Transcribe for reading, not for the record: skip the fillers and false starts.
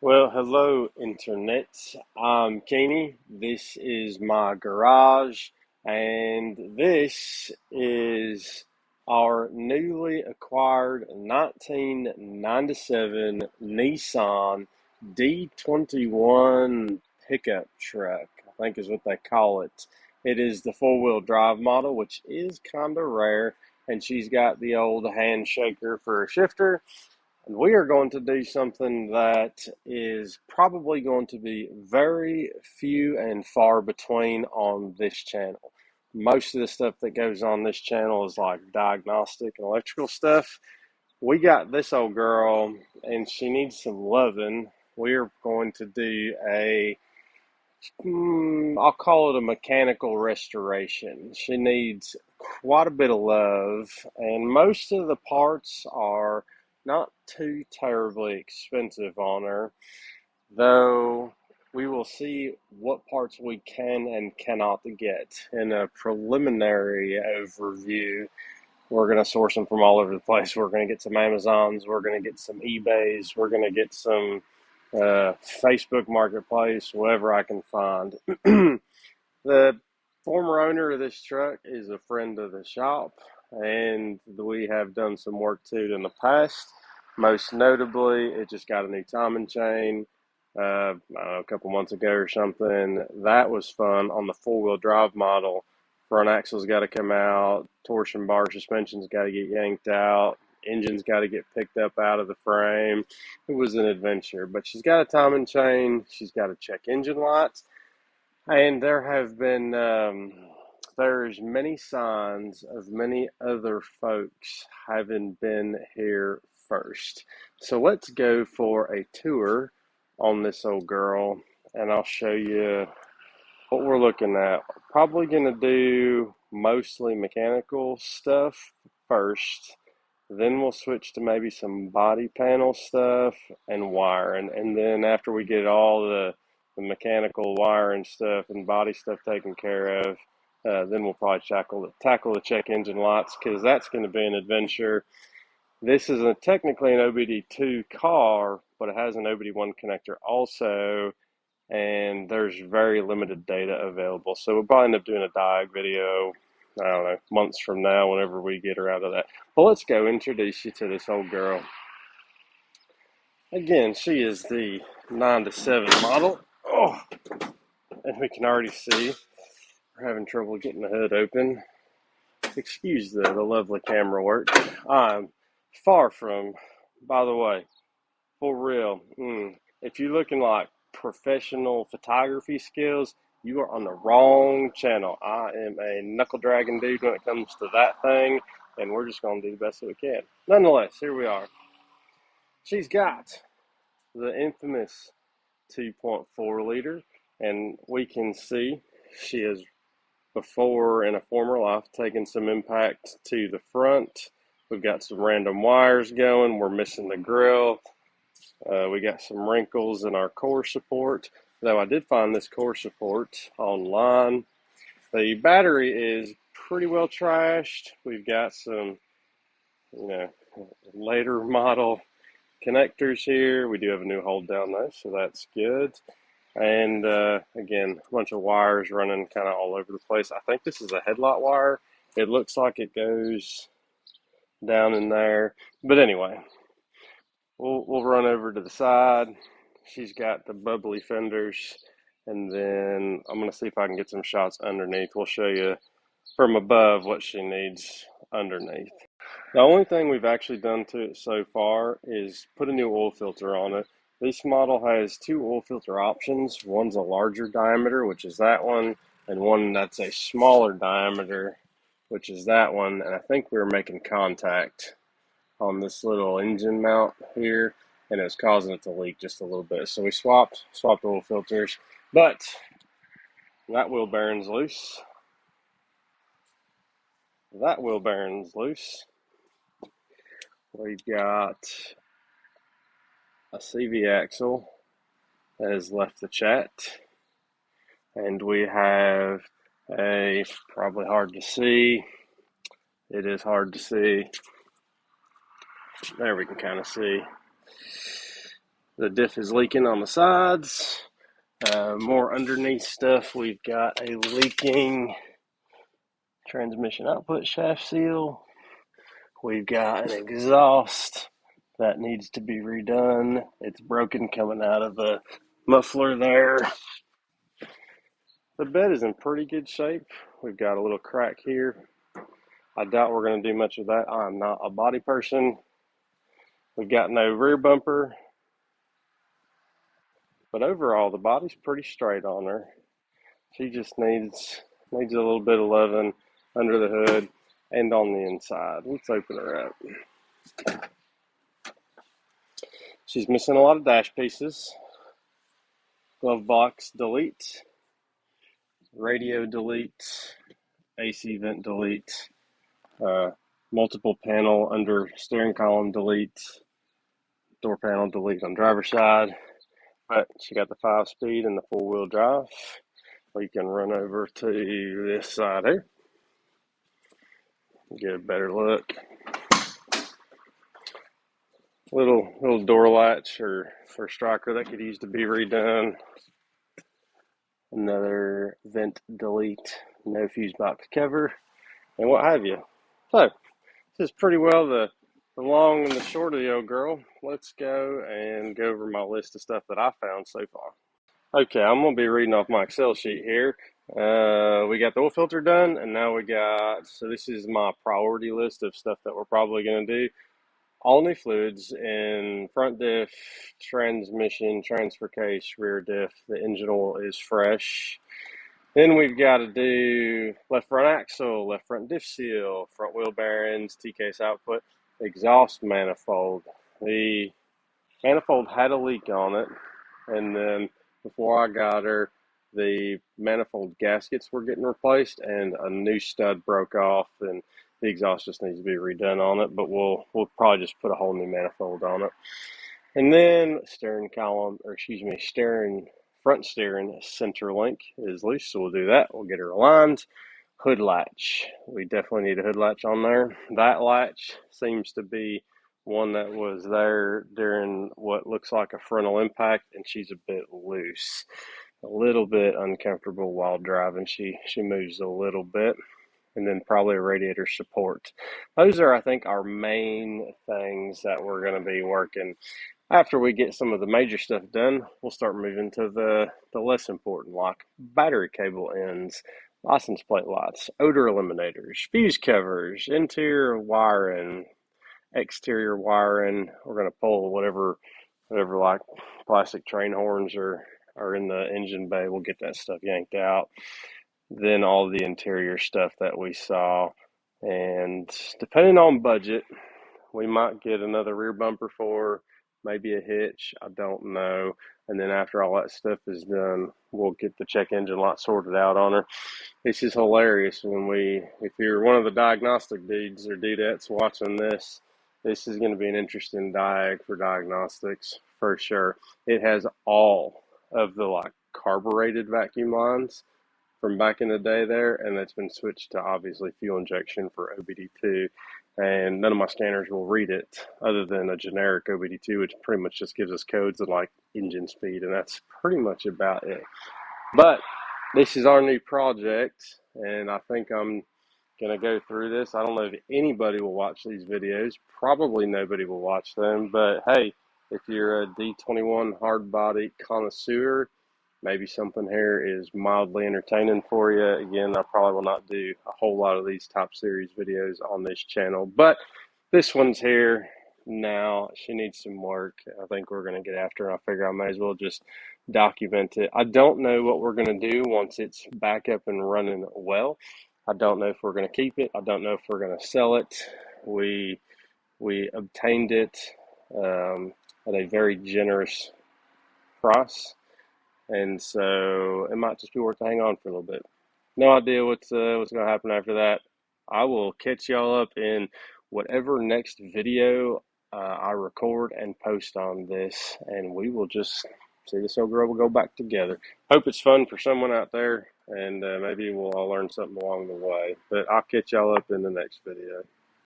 Well, hello, Internet. I'm Keeney. This is my garage, and this is our newly acquired 1997 Nissan D21 pickup truck, I think is what they call it. It is the four-wheel drive model, which is kind of rare, and she's got the old hand shaker for a shifter. And we are going to do something that is probably going to be very few and far between on this channel. Most of the stuff that goes on this channel is like diagnostic and electrical stuff. We got this old girl and she needs some loving. We're going to do I'll call it a mechanical restoration. She needs quite a bit of love, and most of the parts are not too terribly expensive on her, though we will see what parts we can and cannot get. In a preliminary overview, we're going to source them from all over the place. We're going to get some Amazons, we're going to get some eBays, we're going to get some Facebook Marketplace, whatever I can find. The former owner of this truck is a friend of the shop, and we have done some work to it in the past. Most notably, it just got a new timing chain, I don't know, a couple months ago or something. That was fun. On the four-wheel drive model, front axle's got to come out, torsion bar suspension's got to get yanked out, engine's got to get picked up out of the frame. It was an adventure, but she's got a timing chain. She's got to check engine lights. And there have been, there's many signs of many other folks having been here first. So let's go for a tour on this old girl, and I'll show you what we're looking at. Probably going to do mostly mechanical stuff first. Then we'll switch to maybe some body panel stuff and wiring. And then after we get all the mechanical wiring stuff and body stuff taken care of, then we'll probably tackle the check engine lights, because that's going to be an adventure. This is technically an OBD2 car, but it has an OBD1 connector also, and there's very limited data available. So we'll probably end up doing a diag video, I don't know, months from now, whenever we get her out of that. Well, let's go introduce you to this old girl. Again, she is the 97 model. Oh, and we can already see we're having trouble getting the hood open. Excuse the lovely camera work. I'm far from, by the way, for real, if you're looking like professional photography skills, you are on the wrong channel. I am a knuckle dragging dude when it comes to that thing, and we're just going to do the best that we can. Nonetheless, here we are. She's got the infamous 2.4 liter, and we can see she has, before in a former life, taken some impact to the front. We've got some random wires going. We're missing the grill. We got some wrinkles in our core support, though I did find this core support online. The battery is pretty well trashed. We've got some, later model connectors here. We do have a new hold down though, so that's good. And again, a bunch of wires running kind of all over the place. I think this is a headlight wire. It looks like it goes down in there. But anyway, we'll run over to the side. She's got the bubbly fenders. And then I'm going to see if I can get some shots underneath. We'll show you from above what she needs underneath. The only thing we've actually done to it so far is put a new oil filter on it. This model has two oil filter options. One's a larger diameter, which is that one, and one that's a smaller diameter, which is that one. And I think we were making contact on this little engine mount here, and it was causing it to leak just a little bit. So we swapped oil filters, but that wheel bearing's loose. That wheel bearing's loose. We've got a CV axle that has left the chat, and we have a, probably hard to see, it is hard to see, there we can kind of see, The diff is leaking on the sides. More underneath stuff, we've got a leaking transmission output shaft seal. We've got an exhaust that needs to be redone. It's broken coming out of the muffler there. The bed is in pretty good shape. We've got a little crack here. I doubt we're going to do much of that. I'm not a body person. We've got no rear bumper. But overall, the body's pretty straight on her. She just needs a little bit of loving under the hood and on the inside. Let's open her up. She's missing a lot of dash pieces. Glove box delete. Radio delete. AC vent delete. Multiple panel under steering column delete. Door panel delete on driver's side. But she got the 5-speed and the 4-wheel drive. We can run over to this side here. Get a better look. Little door latch or striker that could use to be redone. Another vent delete, no fuse box cover, and what have you. So this is pretty well the long and the short of the old girl. Let's go and go over my list of stuff that I found so far. Okay, I'm going to be reading off my Excel sheet here. We got the oil filter done, and now so this is my priority list of stuff that we're probably going to do. All new fluids in front diff, transmission, transfer case, rear diff. The engine oil is fresh. Then we've got to do left front axle, left front diff seal, front wheel bearings, T-case output, exhaust manifold. The manifold had a leak on it, and then before I got her, the manifold gaskets were getting replaced, and a new stud broke off, and the exhaust just needs to be redone on it, but we'll probably just put a whole new manifold on it. And then front steering center link is loose, so we'll do that. We'll get her aligned. Hood latch. We definitely need a hood latch on there. That latch seems to be one that was there during what looks like a frontal impact, and she's a bit loose. A little bit uncomfortable while driving. She moves a little bit. And then probably a radiator support. Those are, I think, our main things that we're going to be working. After we get some of the major stuff done, we'll start moving to the less important, like battery cable ends, license plate lights, odor eliminators, fuse covers, interior wiring, exterior wiring. We're going to pull whatever like plastic train horns are in the engine bay. We'll get that stuff yanked out. Then all the interior stuff that we saw, and depending on budget, we might get another rear bumper for, maybe a hitch, I don't know. And then after all that stuff is done, we'll get the check engine light sorted out on her. This is hilarious if you're one of the diagnostic dudes or dudettes watching this is going to be an interesting for diagnostics for sure. It has all of the like carbureted vacuum lines from back in the day there, and it's been switched to obviously fuel injection for OBD2, and none of my scanners will read it other than a generic OBD2, which pretty much just gives us codes of like engine speed, and that's pretty much about it. But this is our new project, and I think I'm gonna go through this. I don't know if anybody will watch these videos. Probably nobody will watch them, but hey, if you're a D21 Hardbody connoisseur, maybe something here is mildly entertaining for you. Again, I probably will not do a whole lot of these top series videos on this channel, but this one's here now. She needs some work. I think we're going to get after her. I figure I may as well just document it. I don't know what we're going to do once it's back up and running well. I don't know if we're going to keep it. I don't know if we're going to sell it. We obtained it at a very generous price. And so it might just be worth to hang on for a little bit. No idea what's going to happen after that. I will catch y'all up in whatever next video I record and post on this, and we will just see this old girl will go back together. Hope it's fun for someone out there, and maybe we'll all learn something along the way. But I'll catch y'all up in the next video.